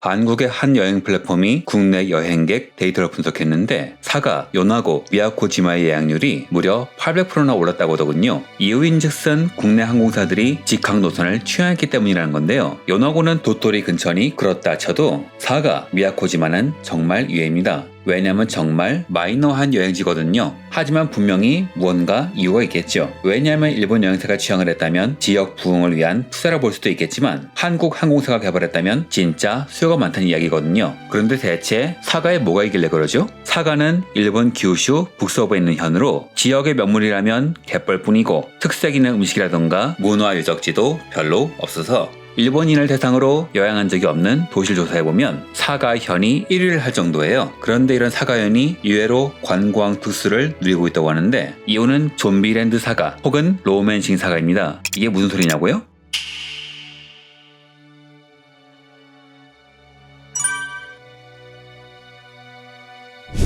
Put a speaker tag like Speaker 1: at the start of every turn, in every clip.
Speaker 1: 한국의 한 여행 플랫폼이 국내 여행객 데이터를 분석했는데 사가, 요나고, 미야코지마의 예약률이 무려 800%나 올랐다고 하더군요. 이유인즉슨 국내 항공사들이 직항 노선을 취하했기 때문이라는 건데요. 요나고는 도토리 근처니 그렇다 쳐도 사가, 미야코지마는 정말 유해입니다. 왜냐면 정말 마이너한 여행지거든요. 하지만 분명히 무언가 이유가 있겠죠. 왜냐하면 일본 여행사가 취향을 했다면 지역 부흥을 위한 투자라 볼 수도 있겠지만 한국 항공사가 개발했다면 진짜 수요가 많다는 이야기거든요. 그런데 대체 사가에 뭐가 있길래 그러죠? 사가는 일본 규슈 북서부에 있는 현으로 지역의 명물이라면 갯벌뿐이고 특색 있는 음식이라던가 문화 유적지도 별로 없어서 일본인을 대상으로 여행한 적이 없는 도시를 조사해보면 사가현이 1위를 할 정도예요. 그런데 이런 사가현이 의외로 관광 특수를 누리고 있다고 하는데 이유는 좀비랜드 사가 혹은 로맨싱 사가입니다. 이게 무슨 소리냐고요?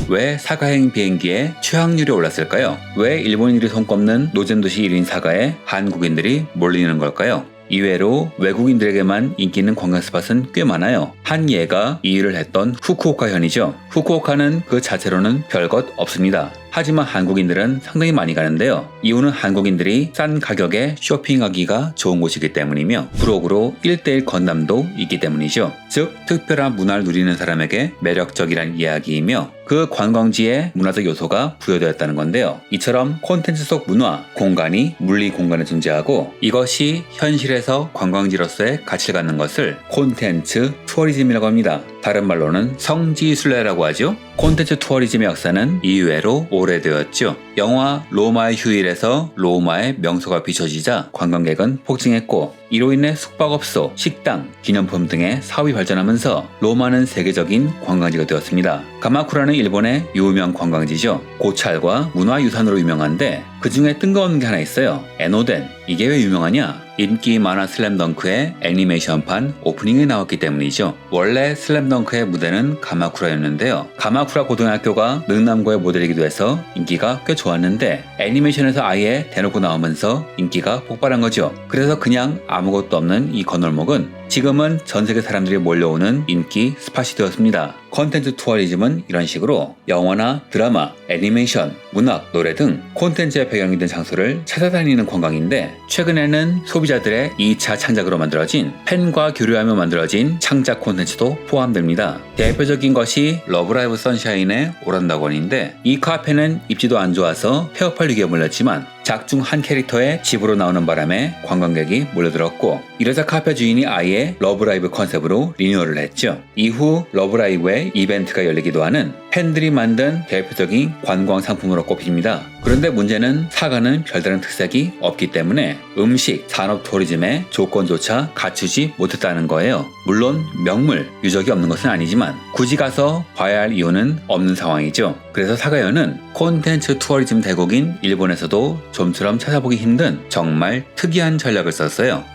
Speaker 1: 왜 사가행 비행기의 취항률이 올랐을까요? 왜 일본인들이 손꼽는 노잼도시 1위인 사가에 한국인들이 몰리는 걸까요? 이외로 외국인들에게만 인기 있는 관광 스팟은 꽤 많아요. 한 예가 이 일을 했던 후쿠오카현이죠. 후쿠오카는 그 자체로는 별것 없습니다. 하지만 한국인들은 상당히 많이 가는데요. 이유는 한국인들이 싼 가격에 쇼핑하기가 좋은 곳이기 때문이며 부록으로 1:1 건담도 있기 때문이죠. 즉 특별한 문화를 누리는 사람에게 매력적이란 이야기이며 그 관광지에 문화적 요소가 부여되었다는 건데요. 이처럼 콘텐츠 속 문화, 공간이 물리 공간에 존재하고 이것이 현실에서 관광지로서의 가치를 갖는 것을 콘텐츠 투어리즘이라고 합니다. 다른 말로는 성지순례라고 하죠. 콘텐츠 투어리즘의 역사는 이외로 오래되었죠. 영화 로마의 휴일에서 로마의 명소가 비춰지자 관광객은 폭증했고 이로 인해 숙박업소, 식당, 기념품 등의 사업이 발전하면서 로마는 세계적인 관광지가 되었습니다. 가마쿠라는 일본의 유명 관광지죠. 고찰과 문화유산으로 유명한데 그 중에 뜬금없는 게 하나 있어요. 에노덴. 이게 왜 유명하냐? 인기 만화 슬램덩크의 애니메이션판 오프닝에 나왔기 때문이죠. 원래 슬램덩크의 무대는 가마쿠라였는데요. 가마쿠라 고등학교가 능남고의 모델이기도 해서 인기가 꽤 좋았는데 애니메이션에서 아예 대놓고 나오면서 인기가 폭발한 거죠. 그래서 그냥 아무것도 없는 이 건널목은 지금은 전세계 사람들이 몰려오는 인기 스팟이 되었습니다. 콘텐츠 투어리즘은 이런 식으로 영화나 드라마, 애니메이션, 문학, 노래 등 콘텐츠의 배경이 된 장소를 찾아다니는 관광인데 최근에는 소비자들의 2차 창작으로 만들어진 팬과 교류하며 만들어진 창작 콘텐츠도 포함됩니다. 대표적인 것이 러브라이브 선샤인의 오란다곤인데 이 카페는 입지도 안 좋아서 폐업할 위기에 몰렸지만 작중 한 캐릭터의 집으로 나오는 바람에 관광객이 몰려들었고 이러자 카페 주인이 아예 러브라이브 컨셉으로 리뉴얼을 했죠. 이후 러브라이브의 이벤트가 열리기도 하는 팬들이 만든 대표적인 관광 상품으로 꼽힙니다. 그런데 문제는 사가는 별다른 특색이 없기 때문에 음식, 산업 투어리즘의 조건조차 갖추지 못했다는 거예요. 물론 명물, 유적이 없는 것은 아니지만 굳이 가서 봐야 할 이유는 없는 상황이죠. 그래서 사가현은 콘텐츠 투어리즘 대국인 일본에서도 좀처럼 찾아보기 힘든 정말 특이한 전략을 썼어요.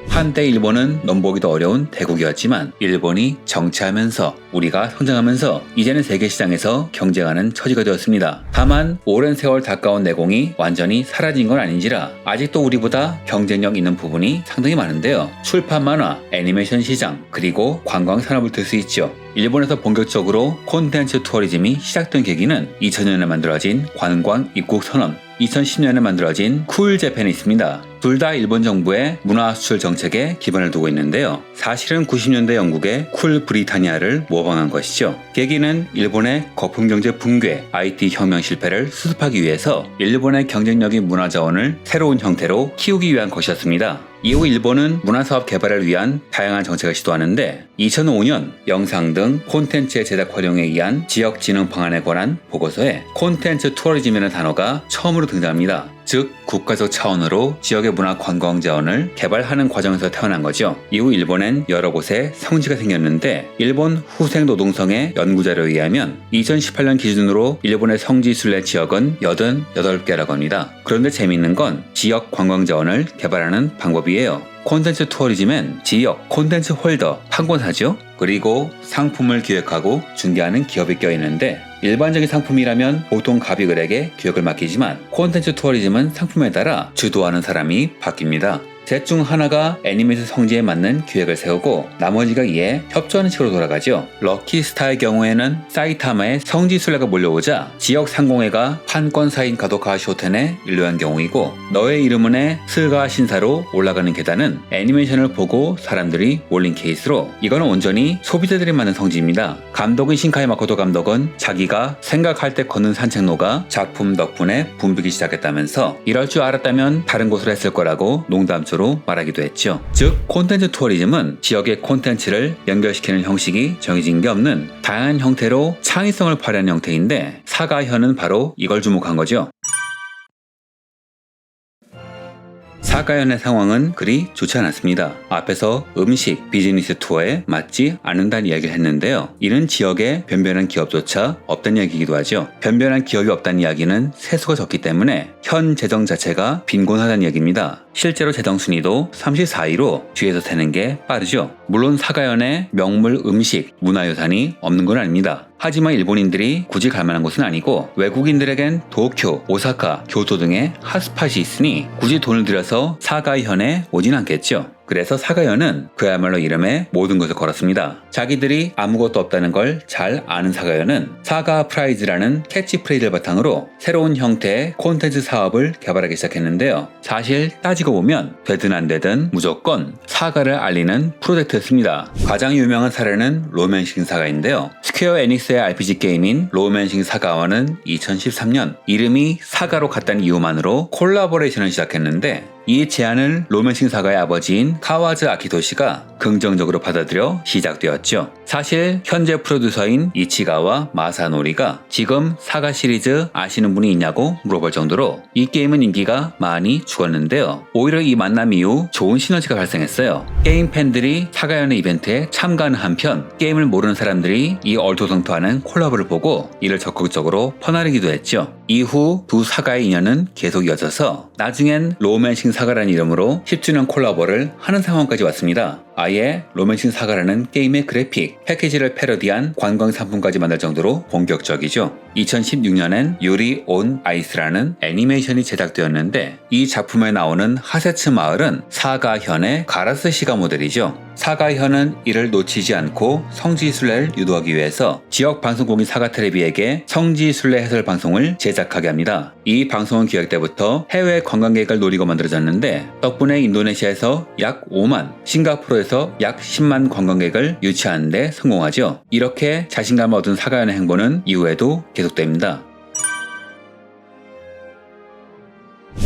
Speaker 1: 한때 일본은 넘보기도 어려운 대국이었지만 일본이 정치하면서 우리가 성장하면서 이제는 세계시장에서 경쟁하는 처지가 되었습니다. 다만 오랜 세월 닦아온 내공이 완전히 사라진 건 아닌지라 아직도 우리보다 경쟁력 있는 부분이 상당히 많은데요. 출판 만화, 애니메이션 시장, 그리고 관광 산업을 들 수 있죠. 일본에서 본격적으로 콘텐츠 투어리즘이 시작된 계기는 2000년에 만들어진 관광 입국 선언, 2010년에 만들어진 쿨 재팬이 있습니다. 둘 다 일본 정부의 문화 수출 정책에 기반을 두고 있는데요. 사실은 90년대 영국의 쿨 브리타니아를 모방한 것이죠. 계기는 일본의 거품 경제 붕괴, IT 혁명 실패를 수습하기 위해서 일본의 경쟁력인 문화 자원을 새로운 형태로 키우기 위한 것이었습니다. 이후 일본은 문화사업 개발을 위한 다양한 정책을 시도하는데 2005년 영상 등 콘텐츠의 제작 활용에 의한 지역 진흥 방안에 관한 보고서에 콘텐츠 투어리즘이라는 단어가 처음으로 등장합니다. 즉 국가적 차원으로 지역의 문화 관광 자원을 개발하는 과정에서 태어난 거죠. 이후 일본엔 여러 곳에 성지가 생겼는데 일본 후생 노동성의 연구자료에 의하면 2018년 기준으로 일본의 성지 순례 지역은 88개라고 합니다. 그런데 재미있는 건 지역 관광 자원을 개발하는 방법이에요. 콘텐츠 투어리즘엔 지역, 콘텐츠 홀더, 판권사죠. 그리고 상품을 기획하고 중개하는 기업이 껴있는데 일반적인 상품이라면 보통 갑이글에게 기획을 맡기지만 콘텐츠 투어리즘은 상품에 따라 주도하는 사람이 바뀝니다. 셋 중 하나가 애니메이션 성지에 맞는 기획을 세우고 나머지가 이에 협조하는 식으로 돌아가죠. 럭키스타의 경우에는 사이타마에 성지순례가 몰려오자 지역 상공회가 판권사인 가도카 쇼텐에 일로한 경우이고, 너의 이름은의 스가 신사로 올라가는 계단은 애니메이션을 보고 사람들이 몰린 케이스로, 이거는 온전히 소비자들이 만든 성지입니다. 감독인 신카이 마코토 감독은 자기가 생각할 때 걷는 산책로가 작품 덕분에 붐비기 시작했다면서 이럴 줄 알았다면 다른 곳으로 했을 거라고 농담조로 말하기도 했죠. 즉 콘텐츠 투어리즘은 지역의 콘텐츠를 연결시키는 형식이 정해진 게 없는 다양한 형태로 창의성을 발휘하는 형태인데, 사가현은 바로 이걸 주목한 거죠. 사가현의 상황은 그리 좋지 않았습니다. 앞에서 음식, 비즈니스 투어에 맞지 않는다는 이야기를 했는데요. 이는 지역에 변변한 기업조차 없다는 이야기이기도 하죠. 변변한 기업이 없다는 이야기는 세수가 적기 때문에 현 재정 자체가 빈곤하다는 이야기입니다. 실제로 재정 순위도 34위로 뒤에서 세는 게 빠르죠. 물론 사가현에 명물 음식, 문화유산이 없는 건 아닙니다. 하지만 일본인들이 굳이 갈 만한 곳은 아니고 외국인들에겐 도쿄, 오사카, 교토 등의 핫스팟이 있으니 굳이 돈을 들여서 사가현에 오진 않겠죠. 그래서 사가현은 그야말로 이름에 모든 것을 걸었습니다. 자기들이 아무것도 없다는 걸 잘 아는 사가현은 사가 프라이즈라는 캐치프레이즈를 바탕으로 새로운 형태의 콘텐츠 사업을 개발하기 시작했는데요. 사실 따지고 보면 되든 안 되든 무조건 사가를 알리는 프로젝트였습니다. 가장 유명한 사례는 로맨싱 사가인데요. 스퀘어 에닉스의 RPG 게임인 로맨싱 사가와는 2013년 이름이 사가로 같다는 이유만으로 콜라보레이션을 시작했는데, 이 제안을 로맨싱 사가의 아버지인 카와즈 아키토시가 긍정적으로 받아들여 시작되었죠. 사실 현재 프로듀서인 이치가와 마사노리가 지금 사가 시리즈 아시는 분이 있냐고 물어볼 정도로 이 게임은 인기가 많이 죽었는데요. 오히려 이 만남 이후 좋은 시너지가 발생했어요. 게임 팬들이 사가연의 이벤트에 참가하는 한편 게임을 모르는 사람들이 이 얼토당토하는 콜라보를 보고 이를 적극적으로 퍼나르기도 했죠. 이후 두 사가의 인연은 계속 이어져서 나중엔 로맨싱 사가라는 이름으로 10주년 콜라보를 하는 상황까지 왔습니다. 아예 로맨싱 사가라는 게임의 그래픽, 패키지를 패러디한 관광 상품까지 만들 정도로 본격적이죠. 2016년엔 유리 온 아이스라는 애니메이션이 제작되었는데, 이 작품에 나오는 하세츠 마을은 사가현의 가라스 시가 모델이죠. 사가현은 이를 놓치지 않고 성지순례를 유도하기 위해서 지역 방송국인 사가텔레비에게 성지순례 해설 방송을 제작하게 합니다. 이 방송은 기획 때부터 해외 관광객을 노리고 만들어졌는데, 덕분에 인도네시아에서 약 5만, 싱가포르에서 약 10만 관광객을 유치하는 데 성공하죠. 이렇게 자신감을 얻은 사가현의 행보는 이후에도 계속됩니다.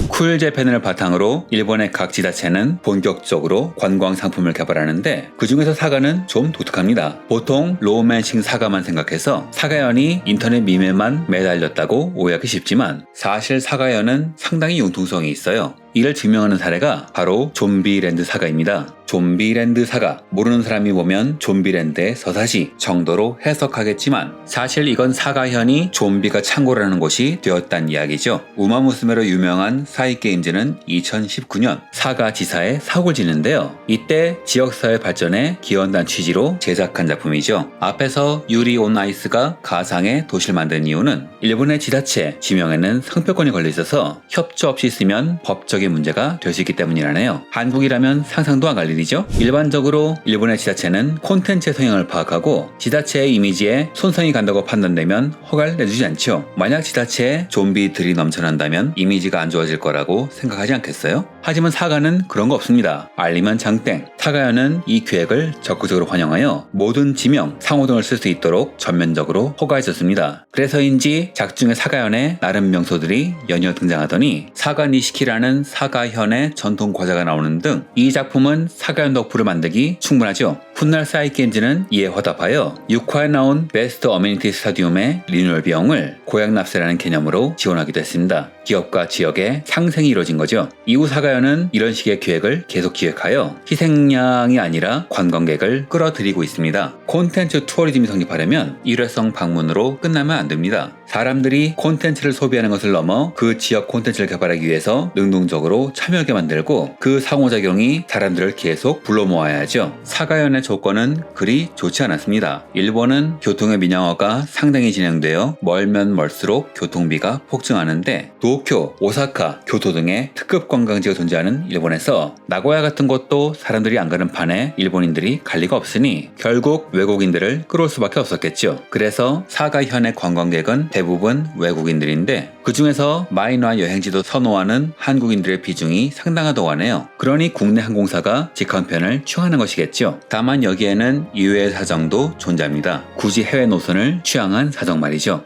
Speaker 1: 쿨 재팬을 바탕으로 일본의 각 지자체는 본격적으로 관광 상품을 개발하는데, 그 중에서 사가는 좀 독특합니다. 보통 로맨싱 사가만 생각해서 사가현이 인터넷 밈에만 매달렸다고 오해하기 쉽지만, 사실 사가현은 상당히 융통성이 있어요. 이를 증명하는 사례가 바로 좀비랜드 사가입니다. 좀비랜드 사가, 모르는 사람이 보면 좀비랜드의 서사시 정도로 해석하겠지만 사실 이건 사가현이 좀비가 창고라는 곳이 되었다는 이야기죠. 우마무스메로 유명한 사이게임즈는 2019년 사가 지사에 사고를 지는데요. 이때 지역사회 발전에 기여한다는 취지로 제작한 작품이죠. 앞에서 유리 온 아이스가 가상의 도시를 만든 이유는 일본의 지자체 지명에는 상표권이 걸려있어서 협조 없이 쓰면 법적인 문제가 될 수 있기 때문이라네요. 한국이라면 상상도 안 갈 일이죠. 일반적으로 일본의 지자체는 콘텐츠의 성향을 파악하고 지자체의 이미지에 손상이 간다고 판단되면 허가를 내주지 않죠. 만약 지자체에 좀비들이 넘쳐난다면 이미지가 안 좋아질 거라고 생각하지 않겠어요? 하지만 사가는 그런 거 없습니다. 알리면 장땡. 사가현은 이 계획을 적극적으로 환영하여 모든 지명, 상호 등을 쓸 수 있도록 전면적으로 허가해줬습니다. 그래서인지 작중의 사가현의 나름 명소들이 연이어 등장하더니 사가 니시키라는 사가현의 전통 과자가 나오는 등 이 작품은 사가현 덕후를 만들기 충분하죠. 훗날 사이게임즈는 이에 화답하여 6화에 나온 베스트 어메니티 스타디움의 리뉴얼 비용을 고액납세라는 개념으로 지원하기도 했습니다. 기업과 지역의 상생이 이루어진 거죠. 이후 사가현은 이런 식의 계획을 계속 기획하여 희생양이 아니라 관광객을 끌어들이고 있습니다. 콘텐츠 투어리즘이 성립하려면 일회성 방문으로 끝나면 안 됩니다. 사람들이 콘텐츠를 소비하는 것을 넘어 그 지역 콘텐츠를 개발하기 위해서 능동적으로 참여하게 만들고 그 상호작용이 사람들을 계속 불러 모아야죠. 사가연의 조건은 그리 좋지 않았습니다. 일본은 교통의 민영화가 상당히 진행되어 멀면 멀수록 교통비가 폭증하는데 도쿄, 오사카, 교토 등의 특급 관광지가 존재하는 일본에서 나고야 같은 곳도 사람들이 안 가는 판에 일본인들이 갈 리가 없으니 결국 외국인들을 끌어올 수밖에 없었겠죠. 그래서 사가현의 관광객은 대부분 외국인들인데 그 중에서 마이너한 여행지도 선호하는 한국인들의 비중이 상당하다고 하네요. 그러니 국내 항공사가 직항편을 취하는 것이겠죠. 다만 여기에는 이외의 사정도 존재합니다. 굳이 해외 노선을 취향한 사정 말이죠.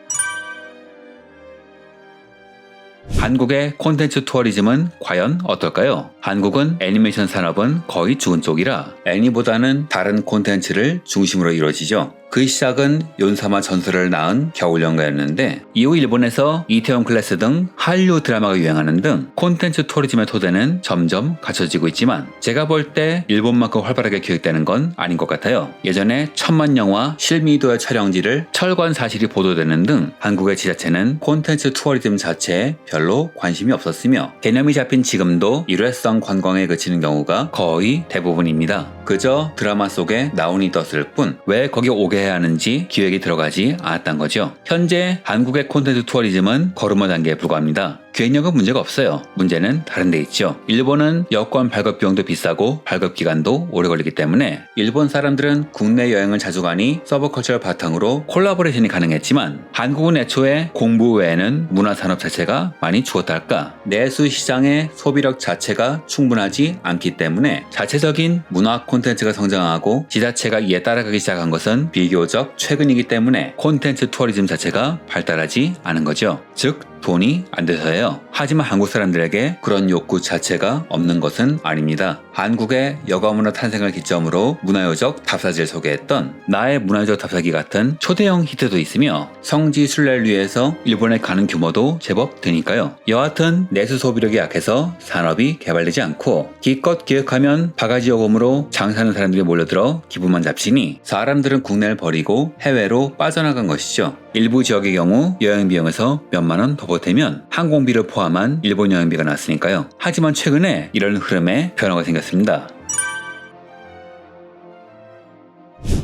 Speaker 1: 한국의 콘텐츠 투어리즘은 과연 어떨까요? 한국은 애니메이션 산업은 거의 죽은 쪽이라 애니보다는 다른 콘텐츠를 중심으로 이루어지죠. 그 시작은 윤사마 전설을 낳은 겨울연가였는데 이후 일본에서 이태원 클래스 등 한류 드라마가 유행하는 등 콘텐츠 투어리즘의 토대는 점점 갖춰지고 있지만 제가 볼 때 일본만큼 활발하게 기획되는 건 아닌 것 같아요. 예전에 천만 영화 실미도의 촬영지를 철관 사실이 보도되는 등 한국의 지자체는 콘텐츠 투어리즘 자체에 별로 관심이 없었으며 개념이 잡힌 지금도 일회성 관광에 그치는 경우가 거의 대부분입니다. 그저 드라마 속에 나온이 떴을 뿐 왜 거기 오게 해야 하는지 기획이 들어가지 않았단 거죠. 현재 한국의 콘텐츠 투어리즘은 걸음마 단계에 불과합니다. 기획력은 문제가 없어요. 문제는 다른 데 있죠. 일본은 여권 발급 비용도 비싸고 발급 기간도 오래 걸리기 때문에 일본 사람들은 국내 여행을 자주 가니 서브컬처를 바탕으로 콜라보레이션이 가능했지만 한국은 애초에 공부 외에는 문화산업 자체가 많이 죽었다 할까. 내수 시장의 소비력 자체가 충분하지 않기 때문에 자체적인 문화 콘텐츠가 성장하고 지자체가 이에 따라가기 시작한 것은 비교적 최근이기 때문에 콘텐츠 투어리즘 자체가 발달하지 않은 거죠. 즉 돈이 안 돼서예요. 하지만 한국 사람들에게 그런 욕구 자체가 없는 것은 아닙니다. 한국의 여가문화 탄생을 기점으로 문화유적 답사지를 소개했던 나의 문화유적 답사기 같은 초대형 히트도 있으며 성지 순례를 위해서 일본에 가는 규모도 제법 되니까요. 여하튼 내수 소비력이 약해서 산업이 개발되지 않고 기껏 기획하면 바가지 요금으로 장사하는 사람들이 몰려들어 기분만 잡히니 사람들은 국내를 버리고 해외로 빠져나간 것이죠. 일부 지역의 경우 여행 비용에서 몇만 원 더 보태면 항공비를 포함한 일본 여행비가 났으니까요. 하지만 최근에 이런 흐름에 변화가 생겼습니다.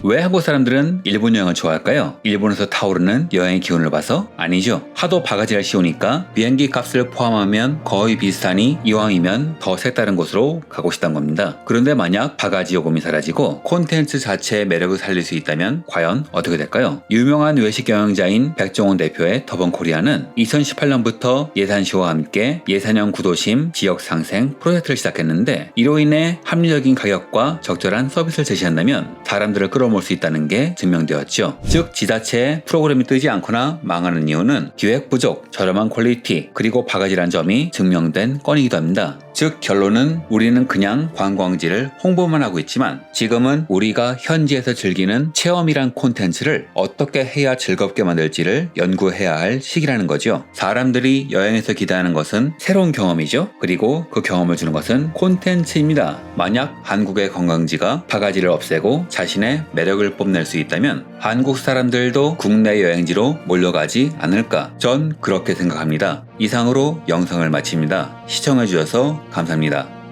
Speaker 1: 왜 한국 사람들은 일본 여행을 좋아할까요? 일본에서 타오르는 여행의 기운을 봐서? 아니죠. 하도 바가지를 씌우니까 비행기 값을 포함하면 거의 비슷하니 이왕이면 더 색다른 곳으로 가고 싶다는 겁니다. 그런데 만약 바가지 요금이 사라지고 콘텐츠 자체의 매력을 살릴 수 있다면 과연 어떻게 될까요? 유명한 외식 경영자인 백종원 대표의 더번코리아는 2018년부터 예산시와 함께 예산형 구도심 지역 상생 프로젝트를 시작했는데 이로 인해 합리적인 가격과 적절한 서비스를 제시한다면 사람들을 끌어모을 수 있다는 게 증명되었죠. 즉 지자체에 프로그램이 뜨지 않거나 망하는 이유는 기획 부족, 저렴한 퀄리티, 그리고 바가지란 점이 증명된 건이기도 합니다. 즉 결론은 우리는 그냥 관광지를 홍보만 하고 있지만 지금은 우리가 현지에서 즐기는 체험이란 콘텐츠를 어떻게 해야 즐겁게 만들지를 연구해야 할 시기라는 거죠. 사람들이 여행에서 기대하는 것은 새로운 경험이죠. 그리고 그 경험을 주는 것은 콘텐츠입니다. 만약 한국의 관광지가 바가지를 없애고 자신의 매력을 뽐낼 수 있다면 한국 사람들도 국내 여행지로 몰려가지 않을까? 전 그렇게 생각합니다. 이상으로 영상을 마칩니다. 시청해주셔서 감사합니다.